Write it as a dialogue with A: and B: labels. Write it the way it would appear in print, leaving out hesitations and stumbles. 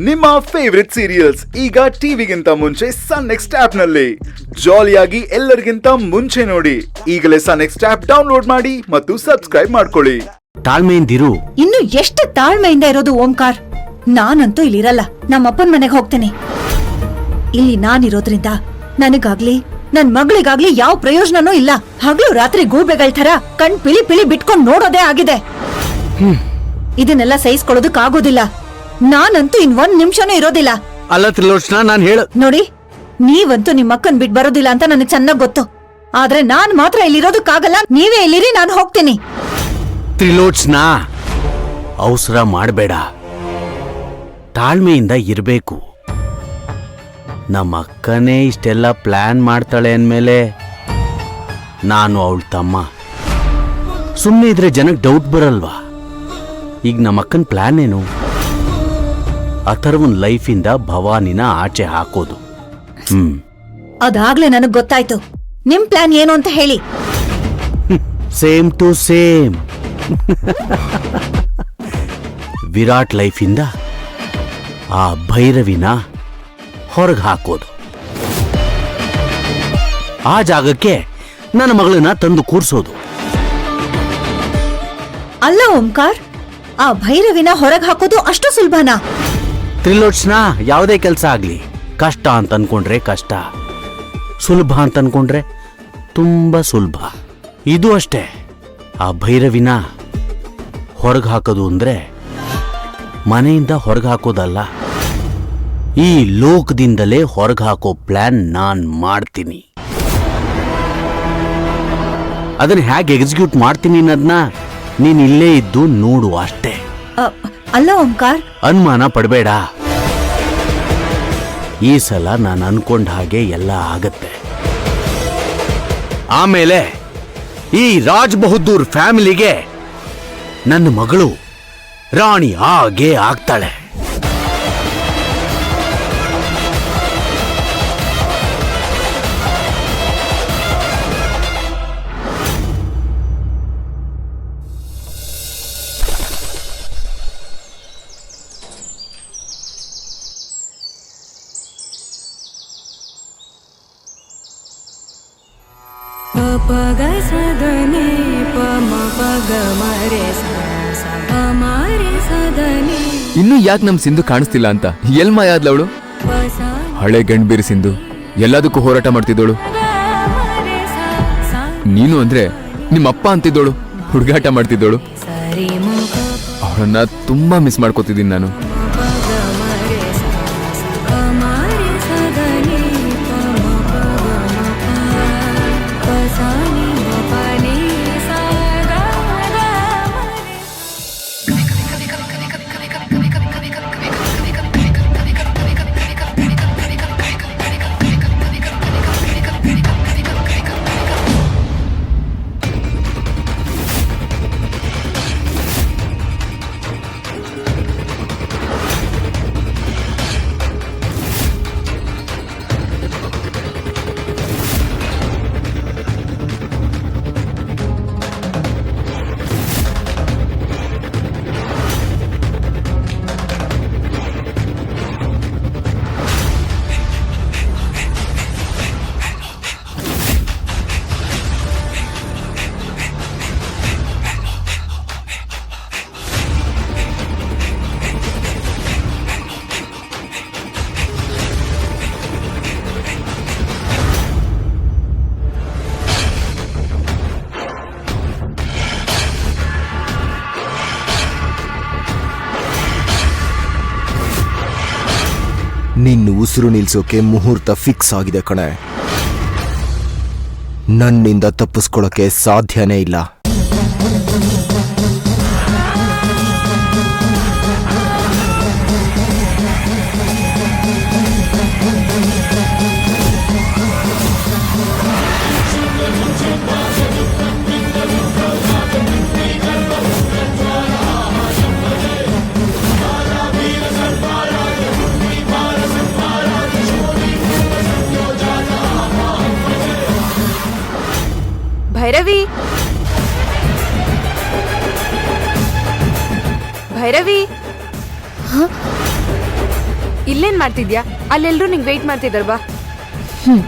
A: ನಿಮ್ಮ favourite serials ಈಗ ಟಿವಿಗಿಂತ ಮುಂಚೆ ಸನ್ ನೆಕ್ಸ್ಟ್ ಆಪ್ ನಲ್ಲಿ ಜಾಲಿಯಾಗಿ ಎಲ್ಲರಿಗಿಂತ ಮುಂಚೆ ನೋಡಿ. ಈಗಲೇ ಸನ್ ನೆಕ್ಸ್ಟ್ ಆಪ್ ಡೌನ್ಲೋಡ್ ಮಾಡಿ ಮತ್ತು ಸಬ್ಸ್ಕ್ರೈಬ್ ಮಾಡ್ಕೊಳ್ಳಿ.
B: ತಾಳ್ಮೆಯಿಂದಿರು.
C: ಇನ್ನು ಎಷ್ಟು ತಾಳ್ಮೆಯಿಂದ ಇರೋದು ಓಂಕಾರ್? ನಾನಂತೂ ಇಲ್ಲಿರಲ್ಲ, ನಮ್ಮಪ್ಪನ ಮನೆಗೆ ಹೋಗ್ತೇನೆ. ಇಲ್ಲಿ ನಾನಿರೋದ್ರಿಂದ ನನಗಾಗ್ಲಿ ನನ್ ಮಗಳಿಗಾಗ್ಲಿ ಯಾವ ಪ್ರಯೋಜನನೂ ಇಲ್ಲ. ಹಗಲು ರಾತ್ರಿ ಗೂಬೆಗಳ ತರ ಕಣ್ ಪಿಳಿ ಪಿಳಿ ಬಿಟ್ಕೊಂಡ್ ನೋಡೋದೇ ಆಗಿದೆ. ಇದನ್ನೆಲ್ಲ ಸಹಿಸ್ಕೊಳ್ಳೋದಕ್ಕಾಗೋದಿಲ್ಲ. ನಾನಂತೂ ಇನ್ 1 ನಿಮಿಷನೂ ಇರೋದಿಲ್ಲ.
B: ಅಲ್ಲ ತ್ರಿಲೋಚನಾ, ನಾನ್
C: ನೋಡಿ, ನೀವಂತೂ ನಿಮ್ಮಕ್ಕನ್ ಬಿಟ್ ಬರೋದಿಲ್ಲ ಅಂತ ನನಗ್ ಚೆನ್ನಾಗ್ ಗೊತ್ತು. ಆದ್ರೆ ನಾನ್ ಮಾತ್ರ ಇಲ್ಲಿರೋದಕ್ಕಾಗಲ್ಲ. ನೀವೇ ಇಲ್ಲಿರಿ, ನಾನು ಹೋಗ್ತೀನಿ.
B: ತ್ರಿಲೋಚನಾ, ಅವಸರ ಮಾಡಬೇಡ, ತಾಳ್ಮೆಯಿಂದ ಇರ್ಬೇಕು. ನಮ್ಮ ಅಕ್ಕನೇ ಇಷ್ಟೆಲ್ಲ ಪ್ಲಾನ್ ಮಾಡ್ತಾಳೆ ಅಂದ್ಮೇಲೆ ನಾನು ಅವಳ ತಮ್ಮ. ಸುಮ್ಮನೆ ಇದ್ರೆ ಜನಕ್ಕೆ ಡೌಟ್ ಬರಲ್ವಾ? ಈಗ ನಮ್ಮ ಅಕ್ಕನ ಪ್ಲಾನ್ ಏನು? ಅಥರ್ವನ್ ಲೈಫಿಂದ ಭವಾನಿನ ಆಚೆ ಹಾಕೋದು.
C: ಅದಾಗ್ಲೇ ನನಗ್ ಗೊತ್ತಾಯ್ತು. ನಿಮ್ ಪ್ಲಾನ್ ಏನು ಅಂತ ಹೇಳಿ.
B: Same to same. ವಿರಾಟ್ ಲೈಫಿಂದ ಆ ಭೈರವಿನ ಹೊರಗೆ ಹಾಕೋದು. ಆ ಜಾಗಕ್ಕೆ ನನ್ನ ಮಗಳನ್ನ ತಂದು ಕೂರ್ಸೋದು.
C: ಅಲ್ಲ ಓಂಕಾರ್, ಆ ಭೈರವಿನ ಹೊರಗೆ ಹಾಕೋದು ಅಷ್ಟು ಸುಲಭನಾ?
B: ತ್ರಿಲೋಚನಾ, ಯಾವುದೇ ಕೆಲಸ ಆಗ್ಲಿ ಕಷ್ಟ ಅಂತ ಅನ್ಕೊಂಡ್ರೆ ಕಷ್ಟ, ಸುಲಭ ಅಂತ ಅನ್ಕೊಂಡ್ರೆ ತುಂಬಾ ಸುಲಭ. ಇದು ಅಷ್ಟೇ. ಆ ಭೈರವಿನ ಹೊರಗೆ ಹಾಕೋದು ಅಂದ್ರೆ ಮನೆಯಿಂದ ಹೊರಗೆ ಹಾಕೋದಲ್ಲ, ಈ ಲೋಕದಿಂದಲೇ ಹೊರಗೆ ಹಾಕೋ ಪ್ಲಾನ್ ನಾನ್ ಮಾಡ್ತೀನಿ. ಅದನ್ನ ಹೇಗೆ ಎಕ್ಸಿಕ್ಯೂಟ್ ಮಾಡ್ತೀನಿ ಅನ್ನೋದನ್ನ ನೀನ್ ಇಲ್ಲೇ ಇದ್ದು ನೋಡು ಅಷ್ಟೇ.
C: ಅಲ್ಲ ಓಂಕಾರ್,
B: ಅನುಮಾನ ಪಡಬೇಡ. ಈ ಸಲ ನಾನು ಅನ್ಕೊಂಡ ಹಾಗೆ ಎಲ್ಲ ಆಗತ್ತೆ. ಆಮೇಲೆ ಈ ರಾಜ್ ಬಹದ್ದೂರ್ ಫ್ಯಾಮಿಲಿಗೆ ನನ್ನ ಮಗಳು ರಾಣಿ ಹಾಗೆ ಆಗ್ತಾಳೆ.
D: ಇನ್ನು ಯಾಕೆ ನಮ್ ಸಿಂಧು ಕಾಣಿಸ್ತಿಲ್ಲ ಅಂತ ಎಲ್ ಮಾಯ ಆದ್ಲವಳು? ಹಳೆ ಗಂಡ್ಬೀರ್ ಸಿಂಧು ಎಲ್ಲದಕ್ಕೂ ಹೋರಾಟ ಮಾಡ್ತಿದ್ದೋಳು. ನೀನು ಅಂದ್ರೆ ನಿಮ್ಮಪ್ಪ ಅಂತಿದ್ದೋಳು, ಹುಡುಗಾಟ ಮಾಡ್ತಿದ್ದೋಳು. ಅವಳನ್ನ ತುಂಬಾ ಮಿಸ್ ಮಾಡ್ಕೋತಿದ್ದೀನಿ ನಾನು.
E: ನಿನ್ನ ಉಸಿರು ನಿಲ್ಸೋಕೆ ಮುಹೂರ್ತ ಫಿಕ್ಸ್ ಆಗಿದೆ ಕಣೆ. ನನ್ನಿಂದ ತಪ್ಪಿಸ್ಕೊಳ್ಳೋಕೆ ಸಾಧ್ಯನೇ ಇಲ್ಲ.
F: ಭೈರವಿ, ಭೈರವಿ, ಇಲ್ಲೇನ್ ಮಾಡ್ತಿದ್ಯಾ? ಅಲ್ಲೆಲ್ರೂ ನಿಂಗೆ ವೆಯ್ಟ್ ಮಾಡ್ತಿದಾರ ಬಾ.
C: ಹ್ಮ್